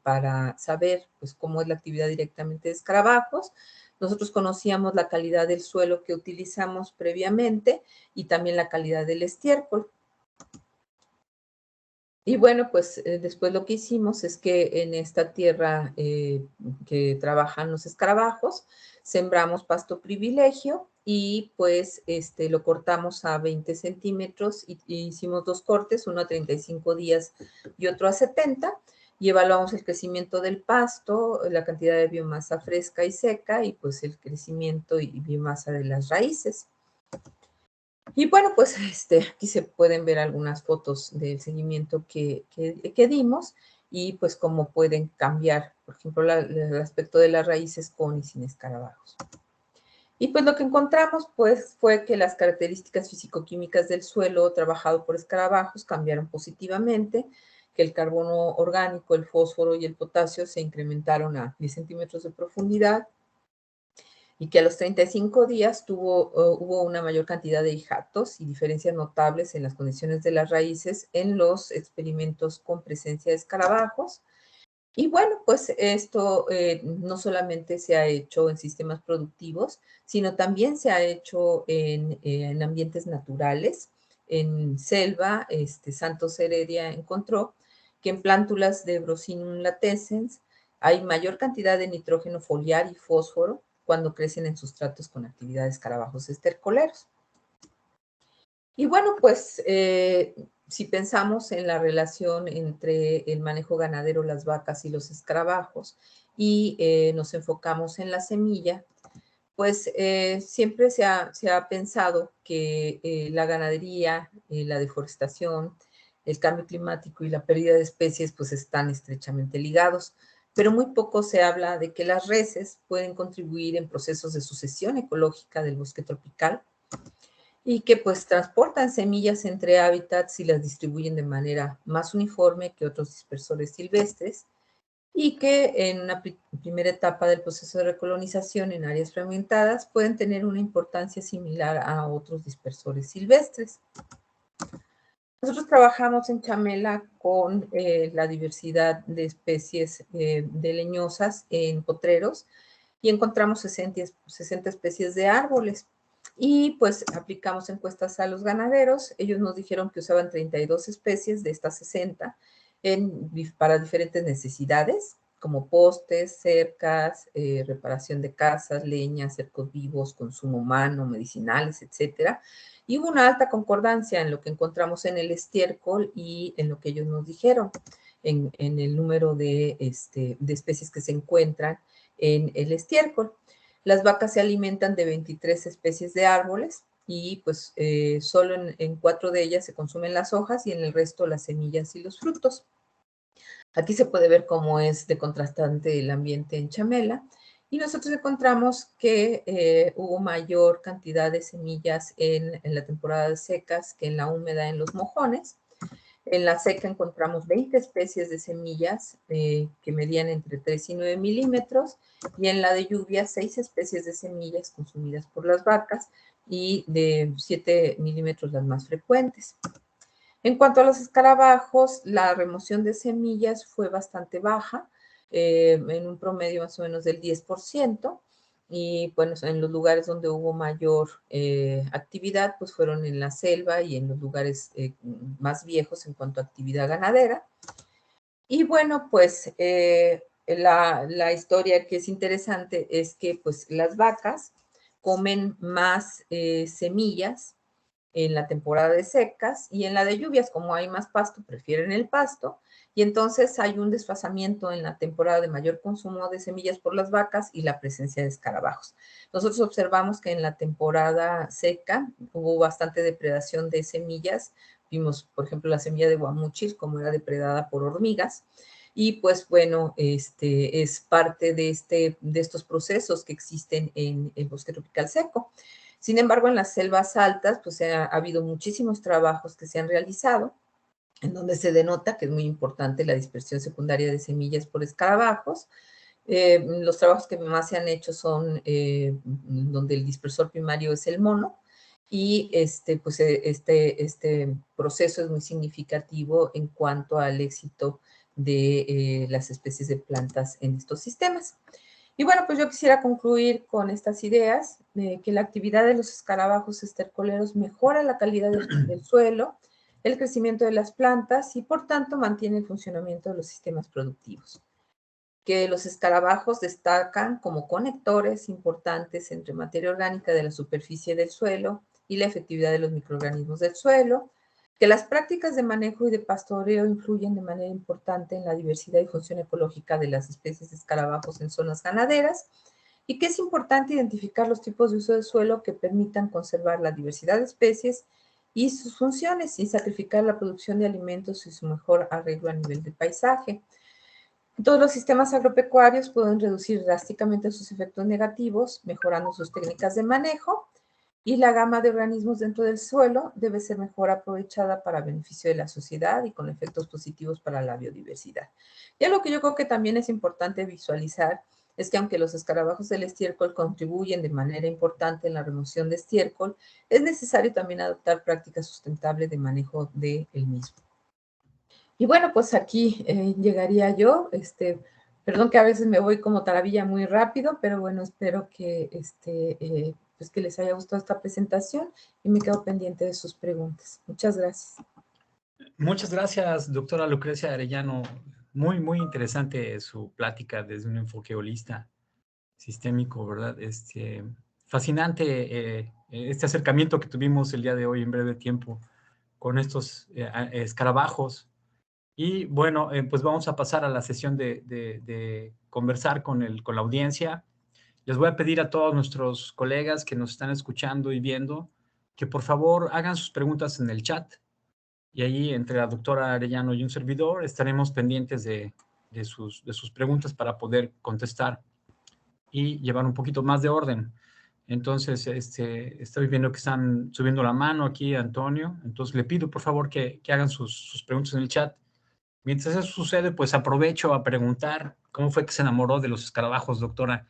para saber pues cómo es la actividad directamente de escarabajos. Nosotros conocíamos la calidad del suelo que utilizamos previamente y también la calidad del estiércol. Y bueno, pues después lo que hicimos es que en esta tierra que trabajan los escarabajos, sembramos pasto privilegio y pues lo cortamos a 20 centímetros y hicimos dos cortes, uno a 35 días y otro a 70, y evaluamos el crecimiento del pasto, la cantidad de biomasa fresca y seca y pues el crecimiento y biomasa de las raíces. Y bueno, pues aquí se pueden ver algunas fotos del seguimiento que dimos y pues cómo pueden cambiar, por ejemplo, el aspecto de las raíces con y sin escarabajos. Y pues lo que encontramos pues fue que las características físico-químicas del suelo trabajado por escarabajos cambiaron positivamente, que el carbono orgánico, el fósforo y el potasio se incrementaron a 10 centímetros de profundidad, y que a los 35 días hubo una mayor cantidad de hijatos y diferencias notables en las condiciones de las raíces en los experimentos con presencia de escarabajos. Y bueno, pues esto no solamente se ha hecho en sistemas productivos, sino también se ha hecho en ambientes naturales. En selva, Santos Heredia encontró que en plántulas de Brosinum latescens hay mayor cantidad de nitrógeno foliar y fósforo cuando crecen en sustratos con actividad de escarabajos estercoleros. Y bueno, pues si pensamos en la relación entre el manejo ganadero, las vacas y los escarabajos, y nos enfocamos en la semilla, pues siempre se ha pensado que la ganadería, la deforestación, el cambio climático y la pérdida de especies pues están estrechamente ligados, pero muy poco se habla de que las reses pueden contribuir en procesos de sucesión ecológica del bosque tropical y que pues transportan semillas entre hábitats y las distribuyen de manera más uniforme que otros dispersores silvestres, y que en una primera etapa del proceso de recolonización en áreas fragmentadas pueden tener una importancia similar a otros dispersores silvestres. Nosotros trabajamos en Chamela con la diversidad de especies de leñosas en potreros y encontramos 60 especies de árboles. Y pues aplicamos encuestas a los ganaderos. Ellos nos dijeron que usaban 32 especies de estas 60 para diferentes necesidades, como postes, cercas, reparación de casas, leña, cercos vivos, consumo humano, medicinales, etcétera. Y hubo una alta concordancia en lo que encontramos en el estiércol y en lo que ellos nos dijeron, en el número de especies que se encuentran en el estiércol. Las vacas se alimentan de 23 especies de árboles y pues solo en 4 de ellas se consumen las hojas y en el resto las semillas y los frutos. Aquí se puede ver cómo es de contrastante el ambiente en Chamela. Y nosotros encontramos que hubo mayor cantidad de semillas en la temporada de secas que en la húmeda en los mojones. En la seca encontramos 20 especies de semillas que medían entre 3 y 9 milímetros, y en la de lluvia 6 especies de semillas consumidas por las vacas y de 7 milímetros las más frecuentes. En cuanto a los escarabajos, la remoción de semillas fue bastante baja, en un promedio más o menos del 10%, y bueno, en los lugares donde hubo mayor actividad, pues fueron en la selva y en los lugares más viejos en cuanto a actividad ganadera. Y bueno, pues la historia que es interesante es que pues las vacas comen más semillas en la temporada de secas, y en la de lluvias, como hay más pasto, prefieren el pasto, y entonces hay un desfasamiento en la temporada de mayor consumo de semillas por las vacas y la presencia de escarabajos. Nosotros observamos que en la temporada seca hubo bastante depredación de semillas. Vimos, por ejemplo, la semilla de guamúchil como era depredada por hormigas. Y pues bueno, es parte de estos procesos que existen en el bosque tropical seco. Sin embargo, en las selvas altas, pues ha habido muchísimos trabajos que se han realizado, en donde se denota que es muy importante la dispersión secundaria de semillas por escarabajos. Los trabajos que más se han hecho son donde el dispersor primario es el mono, y pues este proceso es muy significativo en cuanto al éxito de las especies de plantas en estos sistemas. Y bueno, pues yo quisiera concluir con estas ideas, que la actividad de los escarabajos estercoleros mejora la calidad del suelo, el crecimiento de las plantas y por tanto mantiene el funcionamiento de los sistemas productivos. Que los escarabajos destacan como conectores importantes entre materia orgánica de la superficie del suelo y la efectividad de los microorganismos del suelo, que las prácticas de manejo y de pastoreo influyen de manera importante en la diversidad y función ecológica de las especies de escarabajos en zonas ganaderas, y que es importante identificar los tipos de uso del suelo que permitan conservar la diversidad de especies y sus funciones, sin sacrificar la producción de alimentos y su mejor arreglo a nivel del paisaje. Todos los sistemas agropecuarios pueden reducir drásticamente sus efectos negativos, mejorando sus técnicas de manejo, y la gama de organismos dentro del suelo debe ser mejor aprovechada para beneficio de la sociedad y con efectos positivos para la biodiversidad. Y algo que yo creo que también es importante visualizar es que aunque los escarabajos del estiércol contribuyen de manera importante en la remoción de estiércol, es necesario también adoptar prácticas sustentables de manejo del mismo. Y bueno, pues aquí llegaría yo. Perdón que a veces me voy como taravilla muy rápido, pero bueno, espero que, pues que les haya gustado esta presentación y me quedo pendiente de sus preguntas. Muchas gracias. Muchas gracias, doctora Lucrecia Arellano. Muy, muy interesante su plática desde un enfoque holista, sistémico, ¿verdad? Fascinante este acercamiento que tuvimos el día de hoy en breve tiempo con estos escarabajos. Y bueno, pues vamos a pasar a la sesión de conversar con la audiencia. Les voy a pedir a todos nuestros colegas que nos están escuchando y viendo que por favor hagan sus preguntas en el chat, y ahí entre la doctora Arellano y un servidor estaremos pendientes de sus preguntas para poder contestar y llevar un poquito más de orden. Entonces, estoy viendo que están subiendo la mano aquí, Antonio. Entonces, le pido por favor que hagan sus preguntas en el chat. Mientras eso sucede, pues aprovecho a preguntar cómo fue que se enamoró de los escarabajos, doctora.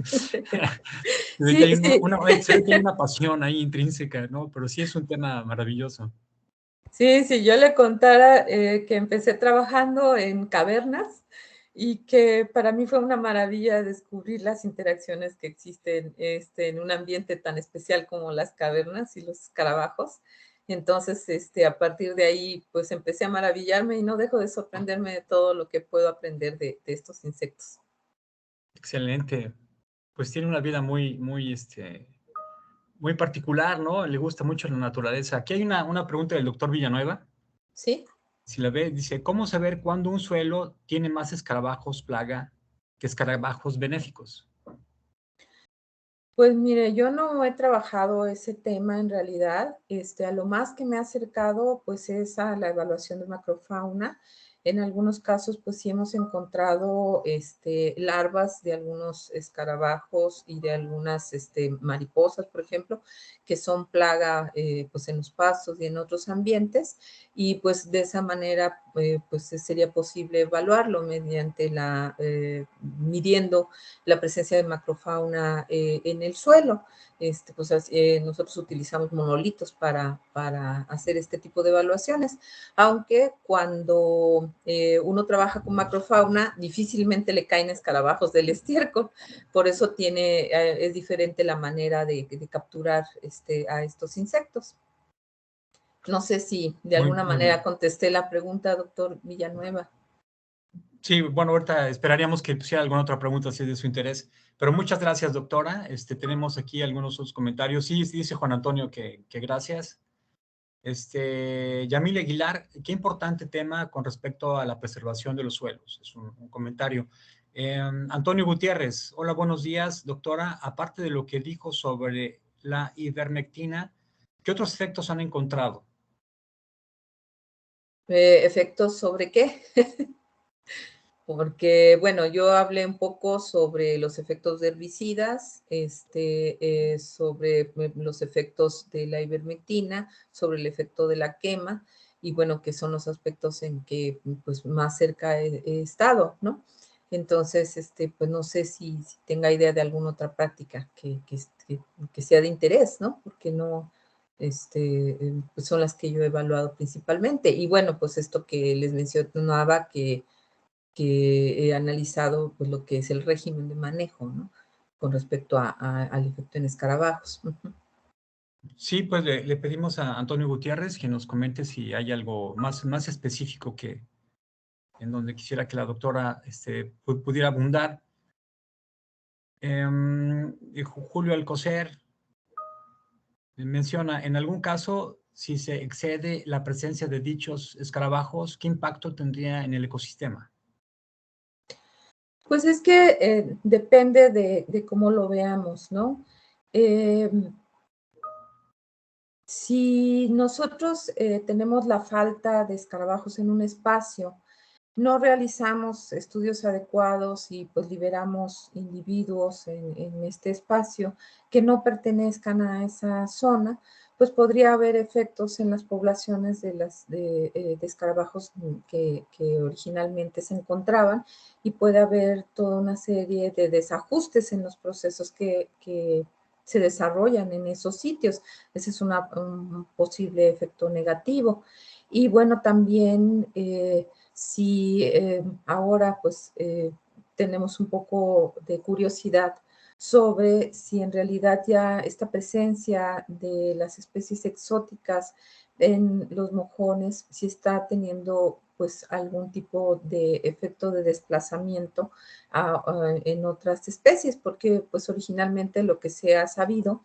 Se ve que Sí, hay sí. se ve que hay una pasión ahí intrínseca, ¿no? Pero sí es un tema maravilloso. Sí, si yo le contara que empecé trabajando en cavernas y que para mí fue una maravilla descubrir las interacciones que existen en un ambiente tan especial como las cavernas y los escarabajos. Entonces, a partir de ahí, pues empecé a maravillarme y no dejo de sorprenderme de todo lo que puedo aprender de estos insectos. Excelente. Pues tiene una vida muy, muy, muy particular, ¿no? Le gusta mucho la naturaleza. Aquí hay una pregunta del doctor Villanueva. ¿Sí? Si la ve, dice, ¿cómo saber cuándo un suelo tiene más escarabajos plaga que escarabajos benéficos? Pues mire, yo no he trabajado ese tema en realidad. A lo más que me ha acercado, pues es a la evaluación de macrofauna. En algunos casos, pues sí hemos encontrado larvas de algunos escarabajos y de algunas mariposas, por ejemplo, que son plaga pues en los pastos y en otros ambientes. Y pues de esa manera, pues sería posible evaluarlo mediante midiendo la presencia de macrofauna en el suelo. Pues, nosotros utilizamos monolitos para hacer este tipo de evaluaciones, aunque cuando uno trabaja con macrofauna, difícilmente le caen escarabajos del estiércol, por eso es diferente la manera de capturar a estos insectos. No sé si de Muy, alguna muy bien. manera contesté la pregunta, doctor Villanueva. Sí, bueno, ahorita esperaríamos que pusiera alguna otra pregunta si es de su interés, pero muchas gracias, doctora. Tenemos aquí algunos otros comentarios. Sí, dice Juan Antonio que gracias. Yamil Aguilar, qué importante tema con respecto a la preservación de los suelos. Es un comentario. Antonio Gutiérrez, hola, buenos días, doctora. Aparte de lo que dijo sobre la ivermectina, ¿qué otros efectos han encontrado? ¿Efectos sobre qué? Porque, bueno, yo hablé un poco sobre los efectos de herbicidas, sobre los efectos de la ivermectina, sobre el efecto de la quema, y bueno, que son los aspectos en que pues más cerca he estado, ¿no? Entonces, pues no sé si tenga idea de alguna otra práctica que sea de interés, ¿no? Porque no, pues son las que yo he evaluado principalmente. Y bueno, pues esto que les mencionaba, que he analizado pues lo que es el régimen de manejo, ¿no? Con respecto al efecto en escarabajos. Sí, pues le pedimos a Antonio Gutiérrez que nos comente si hay algo más específico que en donde quisiera que la doctora pudiera abundar. Julio Alcocer menciona, en algún caso, si se excede la presencia de dichos escarabajos, ¿qué impacto tendría en el ecosistema? Pues es que depende de cómo lo veamos, ¿no? Eh, si nosotros tenemos la falta de escarabajos en un espacio, no realizamos estudios adecuados y pues liberamos individuos en este espacio que no pertenezcan a esa zona, pues podría haber efectos en las poblaciones de escarabajos que originalmente se encontraban y puede haber toda una serie de desajustes en los procesos que se desarrollan en esos sitios. Ese es un posible efecto negativo. Y bueno, también si ahora pues tenemos un poco de curiosidad sobre si en realidad ya esta presencia de las especies exóticas en los mojones, si está teniendo pues algún tipo de efecto de desplazamiento en otras especies, porque pues originalmente lo que se ha sabido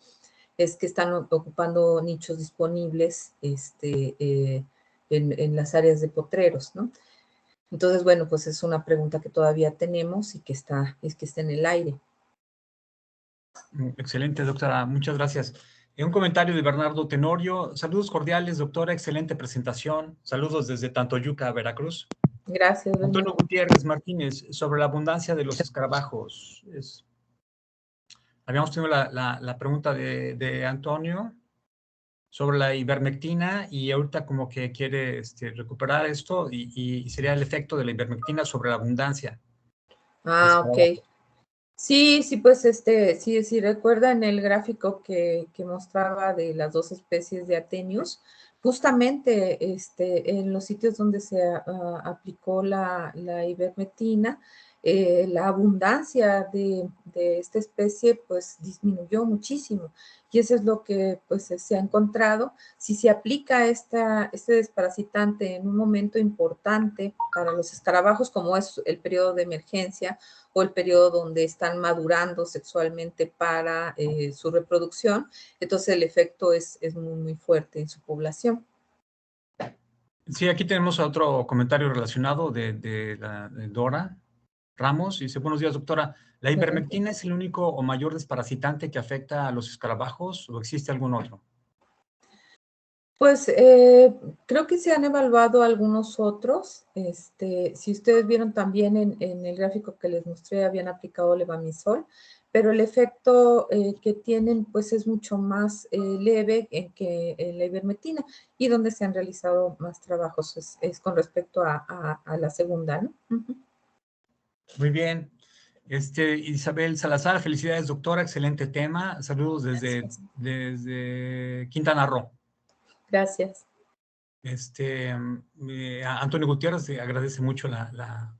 es que están ocupando nichos disponibles en las áreas de potreros, ¿no? Entonces, bueno, pues es una pregunta que todavía tenemos y que está en el aire. Excelente, doctora. Muchas gracias. Un comentario de Bernardo Tenorio. Saludos cordiales, doctora. Excelente presentación. Saludos desde Tantoyuca, Veracruz. Gracias, Antonio Bernardo. Gutiérrez Martínez, sobre la abundancia de los escarabajos. Habíamos tenido la pregunta de Antonio sobre la ivermectina y ahorita como que quiere recuperar esto y sería el efecto de la ivermectina sobre la abundancia de Ok. escarabajos. Sí, sí, pues sí recuerda en el gráfico que mostraba de las dos especies de Athenius, justamente en los sitios donde se aplicó la ivermectina, la abundancia de esta especie pues disminuyó muchísimo y eso es lo que pues se ha encontrado. Si se aplica este desparasitante en un momento importante para los escarabajos como es el periodo de emergencia, o el periodo donde están madurando sexualmente para su reproducción, entonces el efecto es muy, muy fuerte en su población. Sí, aquí tenemos otro comentario relacionado de Dora Ramos. Dice, buenos días, doctora. ¿La ivermectina es el único o mayor desparasitante que afecta a los escarabajos o existe algún otro? Pues creo que se han evaluado algunos otros. Si ustedes vieron también en el gráfico que les mostré, habían aplicado levamisol, pero el efecto que tienen pues es mucho más leve que en la ivermectina y donde se han realizado más trabajos es con respecto a la segunda, ¿no? Uh-huh. Muy bien. Isabel Salazar, felicidades, doctora, excelente tema. Saludos Gracias. desde Quintana Roo. Gracias. Antonio Gutiérrez agradece mucho la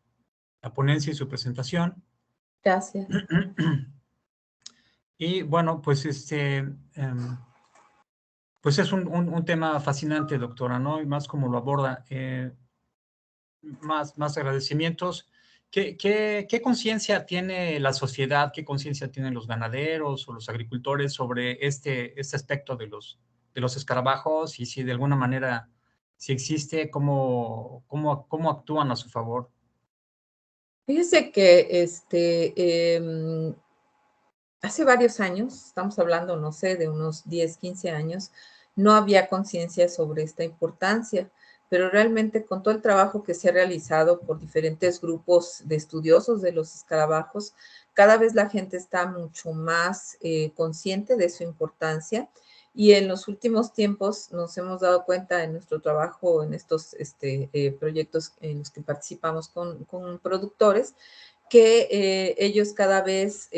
ponencia y su presentación. Gracias. Y bueno, pues pues es un tema fascinante, doctora, ¿no? Y más como lo aborda. Más agradecimientos. ¿Qué conciencia tiene la sociedad, qué conciencia tienen los ganaderos o los agricultores sobre este aspecto de los escarabajos y si de alguna manera, si existe, cómo actúan a su favor? Fíjese que hace varios años, estamos hablando, no sé, de unos 10, 15 años, no había conciencia sobre esta importancia, pero realmente con todo el trabajo que se ha realizado por diferentes grupos de estudiosos de los escarabajos, cada vez la gente está mucho más consciente de su importancia y en los últimos tiempos nos hemos dado cuenta en nuestro trabajo, en estos proyectos en los que participamos con productores, que ellos cada vez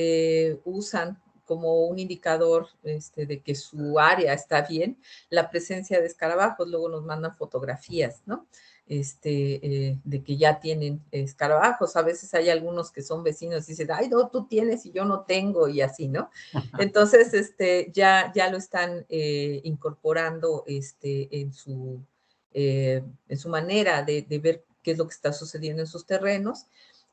usan como un indicador de que su área está bien, la presencia de escarabajos. Luego nos mandan fotografías, ¿no? De que ya tienen escarabajos. A veces hay algunos que son vecinos y dicen, ay, no, tú tienes y yo no tengo, y así, ¿no? Entonces, ya lo están incorporando en su manera de ver qué es lo que está sucediendo en sus terrenos.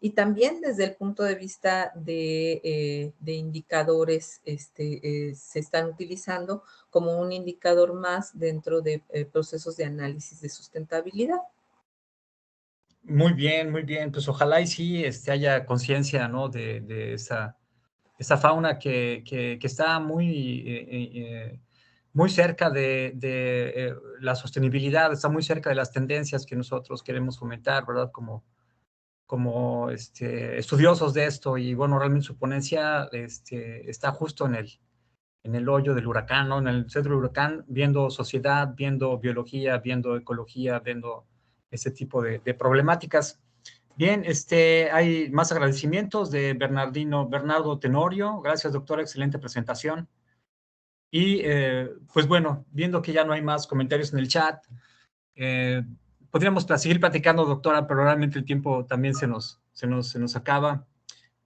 Y también desde el punto de vista de indicadores, se están utilizando como un indicador más dentro de procesos de análisis de sustentabilidad. Muy bien, muy bien. Pues ojalá y sí haya conciencia, ¿no? de esa fauna que está muy cerca de la sostenibilidad, está muy cerca de las tendencias que nosotros queremos fomentar, ¿verdad? Como estudiosos de esto. Y bueno, realmente su ponencia está justo en el hoyo del huracán, ¿no? En el centro del huracán, viendo sociedad, viendo biología, viendo ecología, viendo ese tipo de problemáticas. Bien, hay más agradecimientos de Bernardo Tenorio. Gracias, doctora, excelente presentación. Y pues bueno, viendo que ya no hay más comentarios en el chat, podríamos seguir platicando, doctora, pero realmente el tiempo también se nos acaba.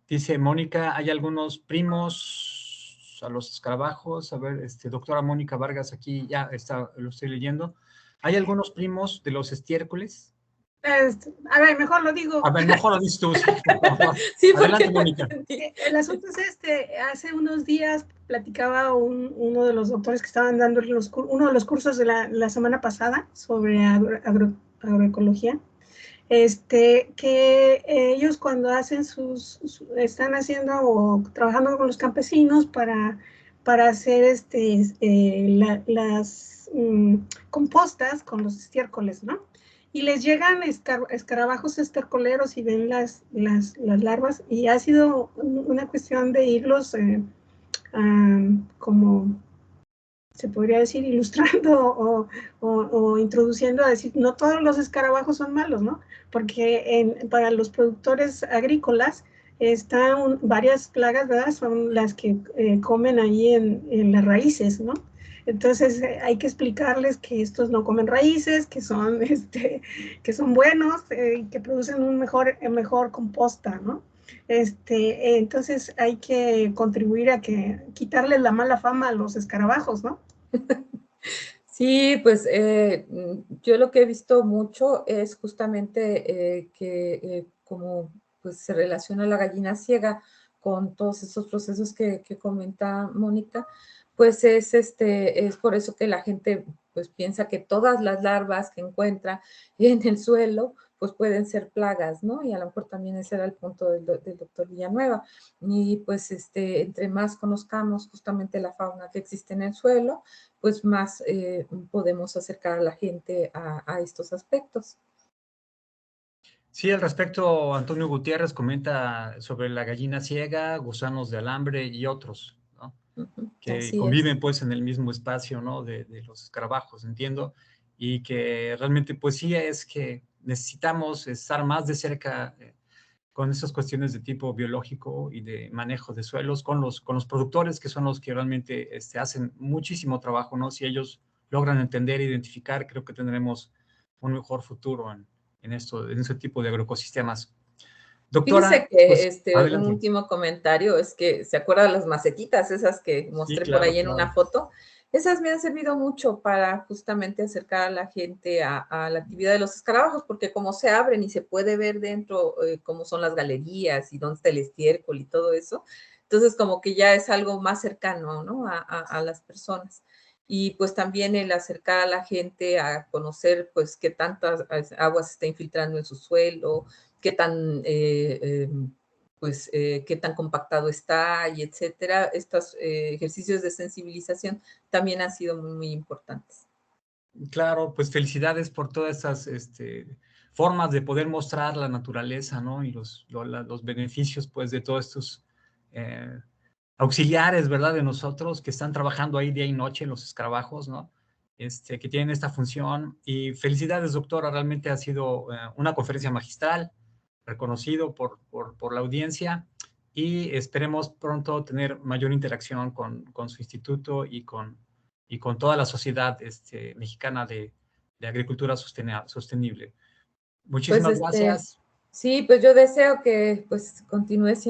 Dice Mónica, hay algunos primos a los escarabajos. A ver, doctora Mónica Vargas, aquí ya está, lo estoy leyendo. ¿Hay algunos primos de los estiércoles? A ver, mejor lo digo. A ver, mejor lo dices tú, sí, por favor. Sí, Adelante, Mónica. El asunto es hace unos días platicaba uno de los doctores que estaban dando uno de los cursos de la semana pasada sobre agroecología, que ellos cuando hacen están haciendo o trabajando con los campesinos para hacer las compostas con los estiércoles, ¿no? Y les llegan escarabajos estercoleros y ven las larvas, y ha sido una cuestión de irlos como se podría decir, ilustrando o introduciendo a decir, no todos los escarabajos son malos, ¿no? Porque para los productores agrícolas están varias plagas, ¿verdad? Son las que comen ahí en las raíces, ¿no? Entonces hay que explicarles que estos no comen raíces, que son buenos, que producen un mejor composta, ¿no? Entonces hay que contribuir a quitarles la mala fama a los escarabajos, ¿no? Sí, pues yo lo que he visto mucho es justamente que como pues se relaciona la gallina ciega con todos esos procesos que comenta Mónica, pues es por eso que la gente pues piensa que todas las larvas que encuentra en el suelo pues pueden ser plagas, ¿no? Y a lo mejor también ese era el punto del doctor Villanueva. Y pues entre más conozcamos justamente la fauna que existe en el suelo, pues más podemos acercar a la gente a estos aspectos. Sí, al respecto, Antonio Gutiérrez comenta sobre la gallina ciega, gusanos de alambre y otros, ¿no? Que Así conviven es. pues en el mismo espacio, ¿no? De los escarabajos, entiendo, y que realmente pues sí es que necesitamos estar más de cerca con esas cuestiones de tipo biológico y de manejo de suelos con los productores, que son los que realmente hacen muchísimo trabajo, ¿no? Si ellos logran entender e identificar, creo que tendremos un mejor futuro en ese tipo de agroecosistemas. Fíjese Doctora, que pues un adelante. último comentario es que, ¿se acuerdan las macetitas esas que Sí, mostré por claro, ahí en una claro. foto? Esas me han servido mucho para justamente acercar a la gente a la actividad de los escarabajos, porque como se abren y se puede ver dentro cómo son las galerías y dónde está el estiércol y todo eso, entonces como que ya es algo más cercano, ¿no? A las personas. Y pues también el acercar a la gente a conocer pues qué tantas aguas se está infiltrando en su suelo, qué tan qué tan compactado está y etcétera. Estos ejercicios de sensibilización también han sido muy, muy importantes. Claro, pues felicidades por todas esas formas de poder mostrar la naturaleza, ¿no? Y los beneficios, pues, de todos estos auxiliares, ¿verdad? De nosotros que están trabajando ahí día y noche en los escarabajos, ¿no? Que tienen esta función. Y felicidades, doctora, realmente ha sido una conferencia magistral. reconocido por la audiencia y esperemos pronto tener mayor interacción con su instituto y con toda la sociedad mexicana de agricultura sostenible. Muchísimas Pues gracias. sí, pues yo deseo que pues continúe siendo